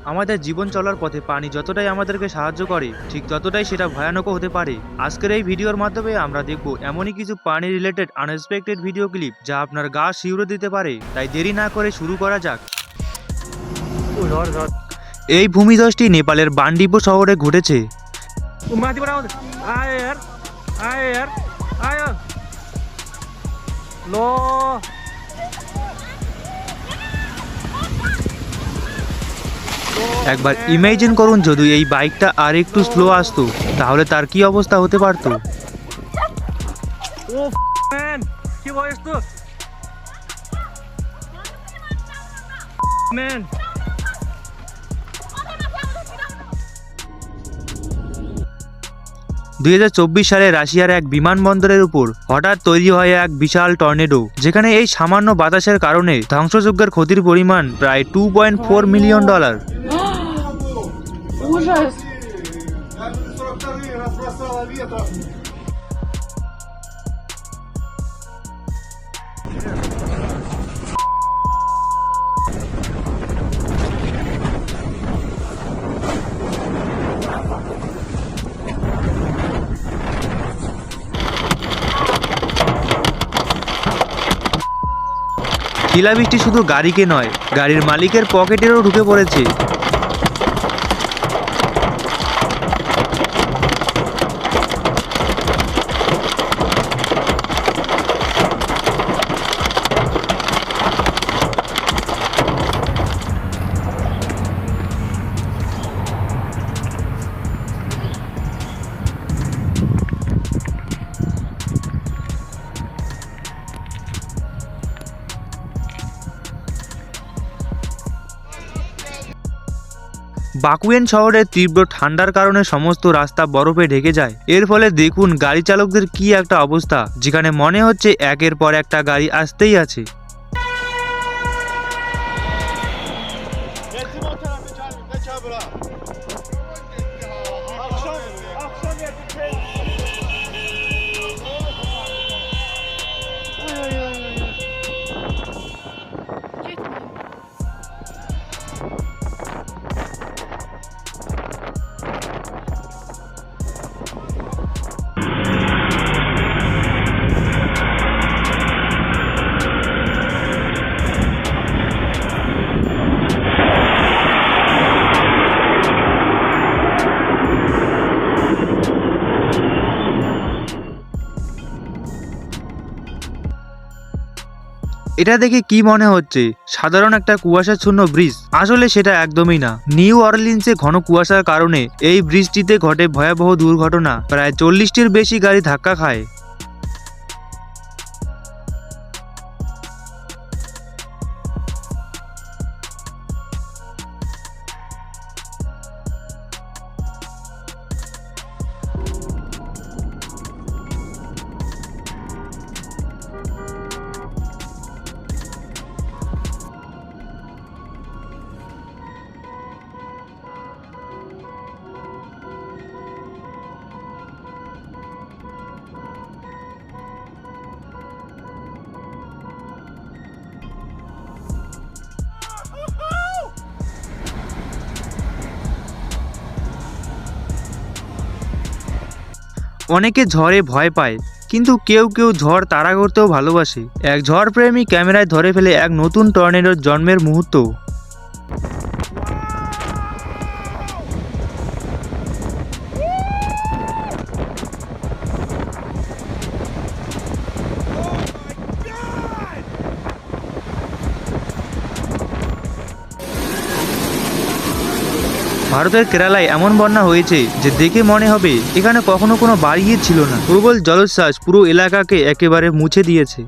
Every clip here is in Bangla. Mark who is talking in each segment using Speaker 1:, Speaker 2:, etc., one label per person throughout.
Speaker 1: আমাদের জীবন চলার পথে পানি যতটাই আমাদেরকে সাহায্য করে ঠিক ততটাই সেটা ভয়ানকও হতে পারে। আজকের এই ভিডিওর মাধ্যমে আমরা দেখব এমনই কিছু পানি রিলেটেড আনএক্সপেক্টেড ভিডিও ক্লিপ যা আপনার গা শিউরে দিতে পারে। তাই দেরি না করে শুরু করা যাক। এই ভূমিধসটি নেপালের বান্ডিপো শহরে ঘটেছে। একবার ইমাজিন করুন যদি এই বাইকটা আর একটু স্লো আসতো তাহলে তার কি অবস্থা হতে পারতো। Man. 2024 সালে রাশিয়ার এক বিমানবন্দরের উপর হঠাৎ তৈরি হয় এক বিশাল টর্নেডো, যেখানে এই সামান্য বাতাসের কারণে ধ্বংসযজ্ঞের ক্ষতির পরিমাণ প্রায় $2.4 মিলিয়ন। শিলাবৃষ্টি শুধু গাড়িকে নয়, গাড়ির মালিকের পকেটেরও ঢুকে পড়েছে। বাকুয়েন শহরের তীব্র ঠান্ডার কারণে সমস্ত রাস্তা বরফে ঢেকে যায়। এর ফলে দেখুন গাড়ি চালকদের কি একটা অবস্থা, যেখানে মনে হচ্ছে একের পর একটা গাড়ি আসতেই আছে। এটা দেখে কি মনে হচ্ছে সাধারণ একটা কুয়াশাচ্ছন্ন ব্রিজ? আসলে সেটা একদমই না। নিউ অরলিন্সে ঘন কুয়াশার কারণে এই ব্রিজটিতে ঘটে ভয়াবহ দুর্ঘটনা। প্রায় 40টির বেশি গাড়ি ধাক্কা খায়। অনেকে ঝড়ে ভয় পায়, কিন্তু কেউ কেউ ঝড় তাড়া করতেও ভালোবাসে। এক ঝড় প্রেমী ক্যামেরায় ধরে ফেলে এক নতুন টর্নেডোর জন্মের মুহূর্ত। ভারতের কেরালায় এমন বন্যা হয়েছে যে দেখে মনে হবে এখানে কখনো কোনো বাড়িই ছিল না। প্রবল জলোচ্ছ্বাস পুরো এলাকাকে একেবারে মুছে দিয়েছে।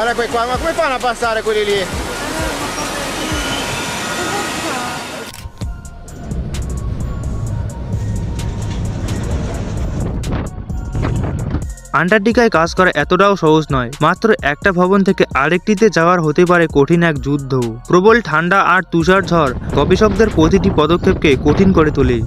Speaker 2: Guarda quei qua, ma come fanno a passare quelli lì?
Speaker 1: আন্টার্কটিকায় কাজ করা এতটাও সহজ নয়। মাত্র একটা ভবন থেকে আরেকটিতে যাওয়ার হতে পারে কঠিন এক যুদ্ধ। প্রবল ঠান্ডা আর তুষার ঝড় গবেষকদের প্রতিটি পদক্ষেপকে কঠিন করে তোলে।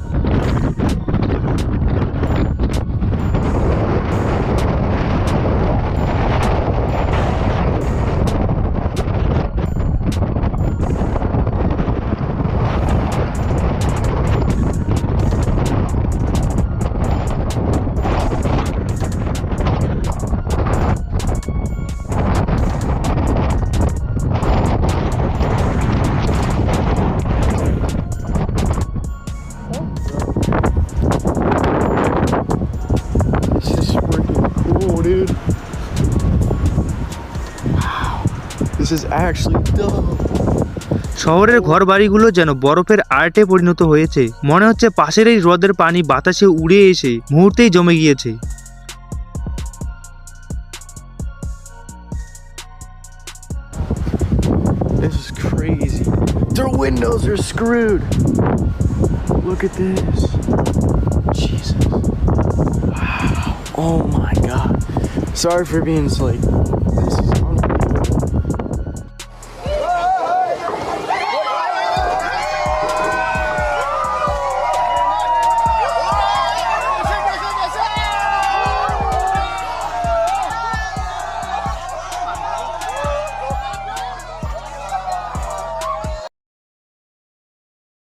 Speaker 2: This is freaking cool, dude. Wow. This is actually dope.
Speaker 1: শহরের ঘরবাড়িগুলো যেন বরফের আর্টে পরিণত হয়েছে। মনে হচ্ছে পাশের এই হ্রদের পানি বাতাসে উড়ে এসে মুহূর্তেই জমে গিয়েছে।
Speaker 2: This is crazy. Their windows are screwed. Look at this. Jesus. Wow. Oh my god. Sorry for being late. This is